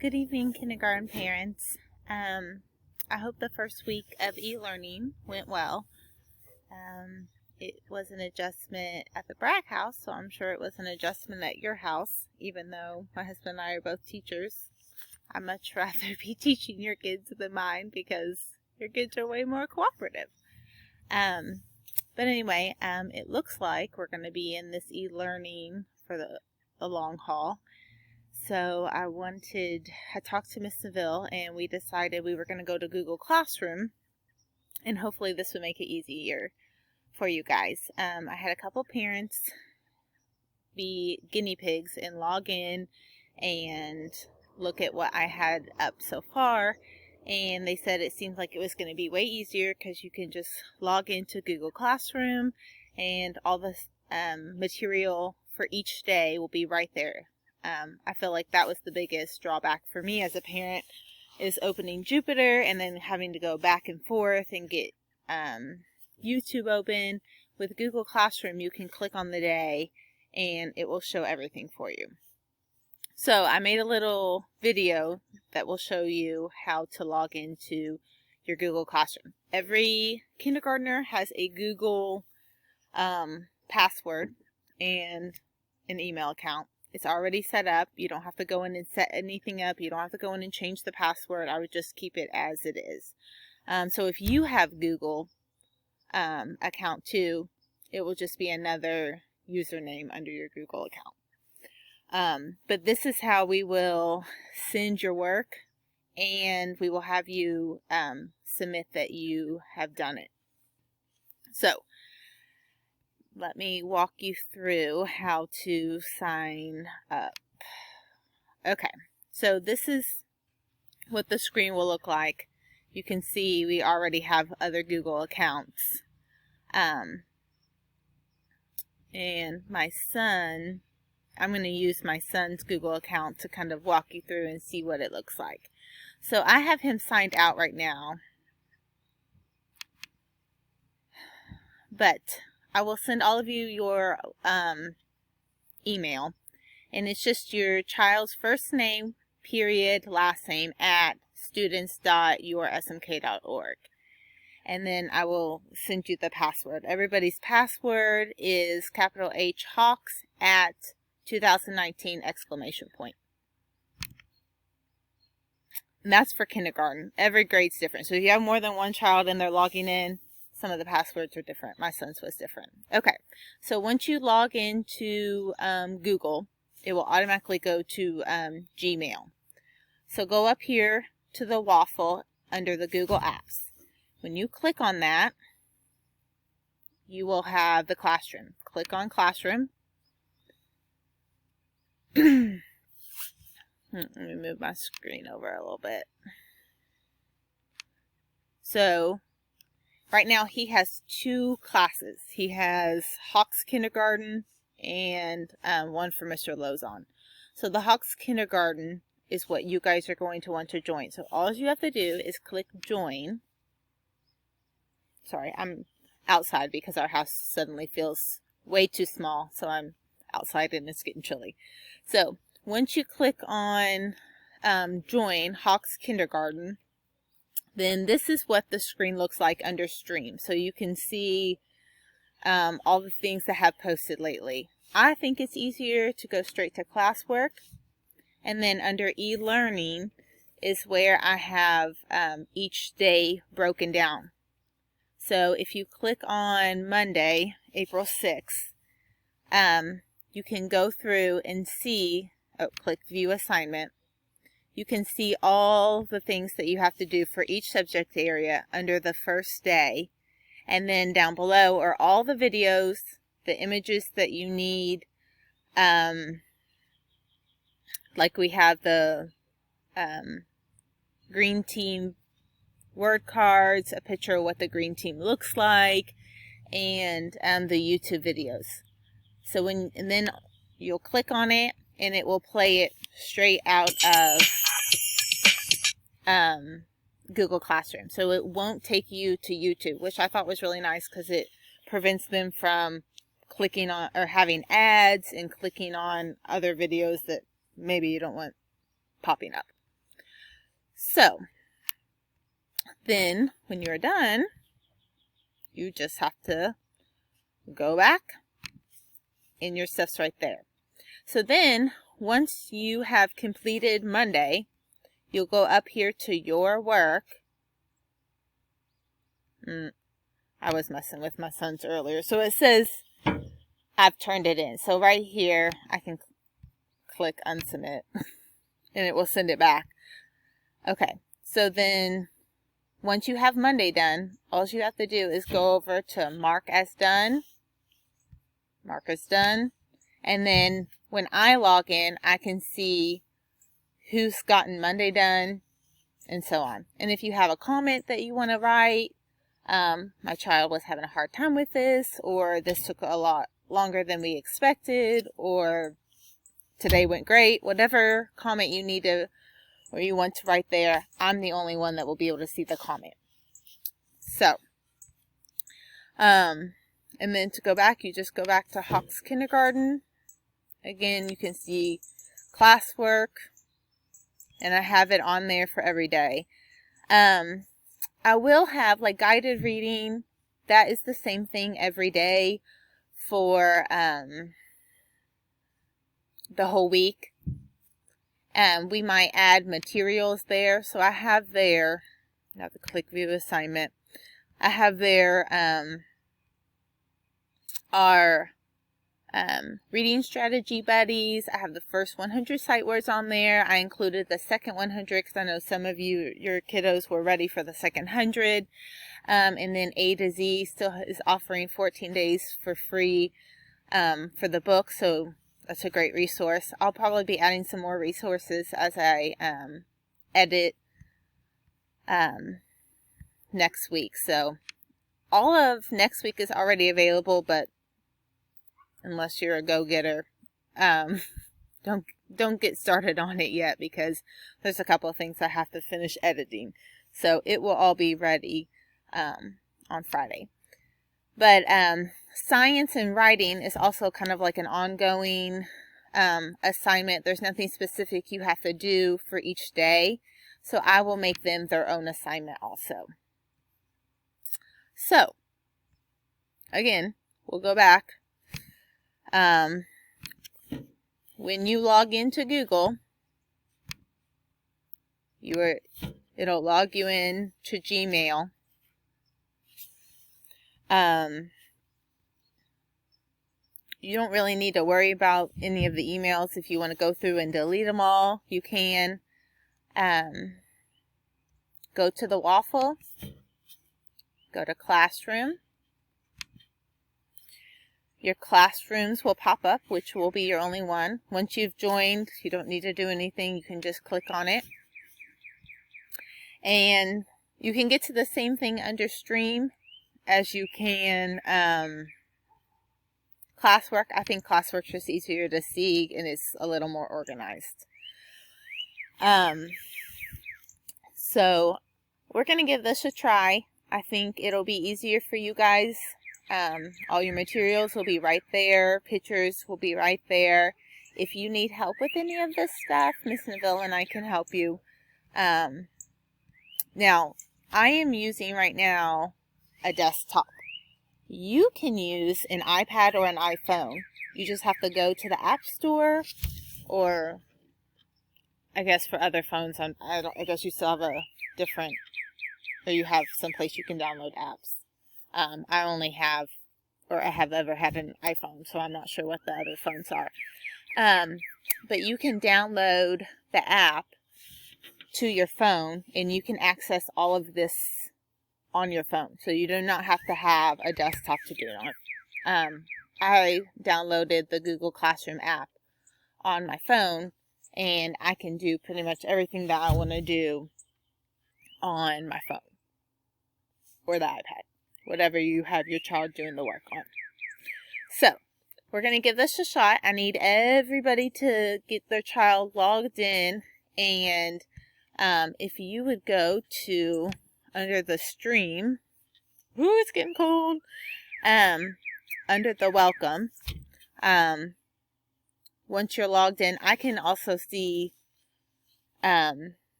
Good evening, kindergarten parents. I hope the first week of e-learning went well. It was an adjustment at the Bragg house, so I'm sure it was an adjustment at your house, even though my husband and I are both teachers. I'd much rather be teaching your kids than mine because your kids are way more cooperative. But anyway, it looks like we're going to be in this e-learning for the long haul. So I talked to Miss Neville, and we decided we were going to go to Google Classroom, and hopefully this would make it easier for you guys. I had a couple parents be guinea pigs and log in and look at what I had up so far, and they said it seems like it was going to be way easier because you can just log into Google Classroom and all the material for each day will be right there. I feel like that was the biggest drawback for me as a parent, is opening Jupyter and then having to go back and forth and get YouTube open. With Google Classroom, you can click on the day and it will show everything for you. So I made a little video that will show you how to log into your Google Classroom. Every kindergartner has a Google password and an email account. It's already set up. You don't have to go in and set anything up. You don't have to go in and change the password. I would just keep it as it is. So if you have Google account too, it will just be another username under your Google account. But this is how we will send your work, and we will have you submit that you have done it. So let me walk you through how to sign up. Okay, so this is what the screen will look like. You can see we already have other Google accounts. And my son, I'm going to use my son's Google account to kind of walk you through and see what it looks like. So I have him signed out right now, but I will send all of you your email, and it's just your child's first name, period, last name, at students.yoursmk.org. And then I will send you the password. Everybody's password is capital H Hawks at 2019 exclamation point. And that's for kindergarten. Every grade's different. So if you have more than one child and they're logging in, some of the passwords are different. My son's was different. Okay, so once you log into Google, it will automatically go to Gmail. So go up here to the waffle under the Google Apps. When you click on that, you will have the classroom. Click on Classroom. Let me move my screen over a little bit. So right now he has two classes. He has Hawks Kindergarten and one for Mr. Lozon. So the Hawks Kindergarten is what you guys are going to want to join. So all you have to do is click Join. Sorry, I'm outside because our house suddenly feels way too small. So I'm outside and it's getting chilly. So once you click on Join Hawks Kindergarten, then this is what the screen looks like under Stream. So you can see all the things that have posted lately. I think it's easier to go straight to classwork. And then under e-learning is where I have each day broken down. So if you click on Monday, April 6th, you can go through and see, click View Assignment. You can see all the things that you have to do for each subject area under the first day. And then down below are all the videos, the images that you need. Like we have the green team word cards, a picture of what the green team looks like, and the YouTube videos. So and then you'll click on it and it will play it straight out of Google Classroom. So it won't take you to YouTube, which I thought was really nice because it prevents them from clicking on or having ads and clicking on other videos that maybe you don't want popping up. So then when you're done, you just have to go back and your stuff's right there. So then once you have completed Monday, you'll go up here to your work. I was messing with my sons earlier. So it says I've turned it in. So right here, I can click unsubmit and it will send it back. Okay, so then once you have Monday done, all you have to do is go over to mark as done, mark as done, and then when I log in, I can see who's gotten Monday done and so on. And if you have a comment that you want to write, my child was having a hard time with this, or this took a lot longer than we expected, or today went great, whatever comment you need to or you want to write there, I'm the only one that will be able to see the comment. So, and then to go back, you just go back to Hawks Kindergarten. Again, you can see classwork, and I have it on there for every day. I will have like guided reading. That is the same thing every day for the whole week. We might add materials there. So I have there, I have to click view assignment. I have there our reading strategy buddies. I have the first 100 sight words on there. I included the second 100 because I know some of you, your kiddos were ready for the second 100. And then A to Z still is offering 14 days for free for the book. So that's a great resource. I'll probably be adding some more resources as I edit next week. So all of next week is already available, but unless you're a go-getter, don't get started on it yet because there's a couple of things I have to finish editing. So it will all be ready on Friday. But science and writing is also kind of like an ongoing assignment. There's nothing specific you have to do for each day. So I will make them their own assignment also. So, again, we'll go back. When you log into Google, it'll log you in to Gmail. You don't really need to worry about any of the emails. If you want to go through and delete them all, you can. Go to the waffle. Go to classroom. Your classrooms will pop up, which will be your only one. Once you've joined, you don't need to do anything. You can just click on it. And you can get to the same thing under Stream as you can classwork. I think classwork's just easier to see and it's a little more organized. So we're going to give this a try. I think it'll be easier for you guys. All your materials will be right there. Pictures will be right there. If you need help with any of this stuff, Miss Neville and I can help you. Now, I am using right now a desktop. You can use an iPad or an iPhone. You just have to go to the App Store, or I guess for other phones, I guess you still have a different, or you have someplace you can download apps. I only have, or I have ever had an iPhone, so I'm not sure what the other phones are. But you can download the app to your phone, and you can access all of this on your phone. So you do not have to have a desktop to do it on. I downloaded the Google Classroom app on my phone, and I can do pretty much everything that I want to do on my phone or the iPad, whatever you have your child doing the work on. So we're going to give this a shot. I need everybody to get their child logged in, and if you would go to under the stream, ooh, it's getting cold, under the welcome, once you're logged in, I can also see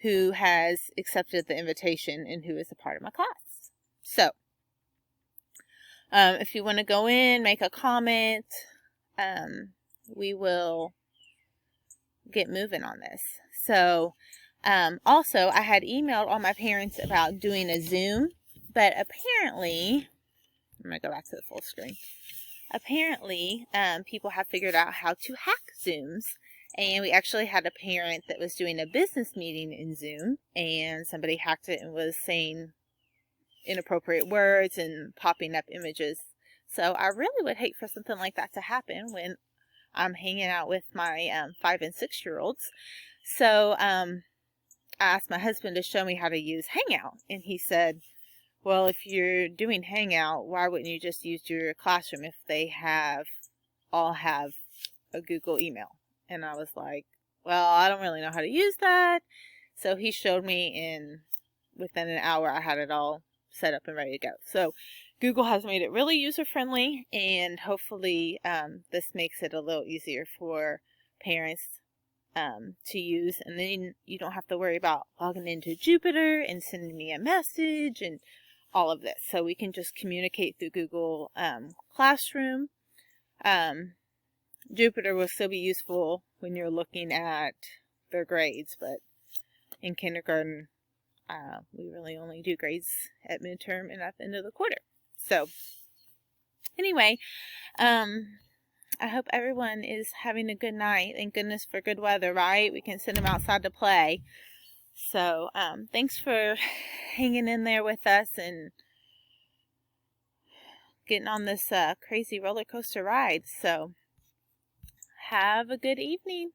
who has accepted the invitation and who is a part of my class. So, if you want to go in, make a comment, we will get moving on this. So, also, I had emailed all my parents about doing a Zoom, but apparently, I'm going to go back to the full screen. Apparently, people have figured out how to hack Zooms. And we actually had a parent that was doing a business meeting in Zoom, and somebody hacked it and was saying inappropriate words and popping up images. So I really would hate for something like that to happen when I'm hanging out with my 5 and 6 year olds. So I asked my husband to show me how to use Hangout, and he said, well, if you're doing Hangout, why wouldn't you just use your classroom if they all have a Google email? And I was like, well, I don't really know how to use that. So he showed me, and within an hour I had it all set up and ready to go. So Google has made it really user-friendly, and hopefully this makes it a little easier for parents to use. And then you don't have to worry about logging into Jupyter and sending me a message and all of this. So we can just communicate through Google Classroom. Jupyter will still be useful when you're looking at their grades, but in kindergarten, we really only do grades at midterm and at the end of the quarter. So, anyway, I hope everyone is having a good night. Thank goodness for good weather, right? We can send them outside to play. So, thanks for hanging in there with us and getting on this crazy roller coaster ride. So, have a good evening.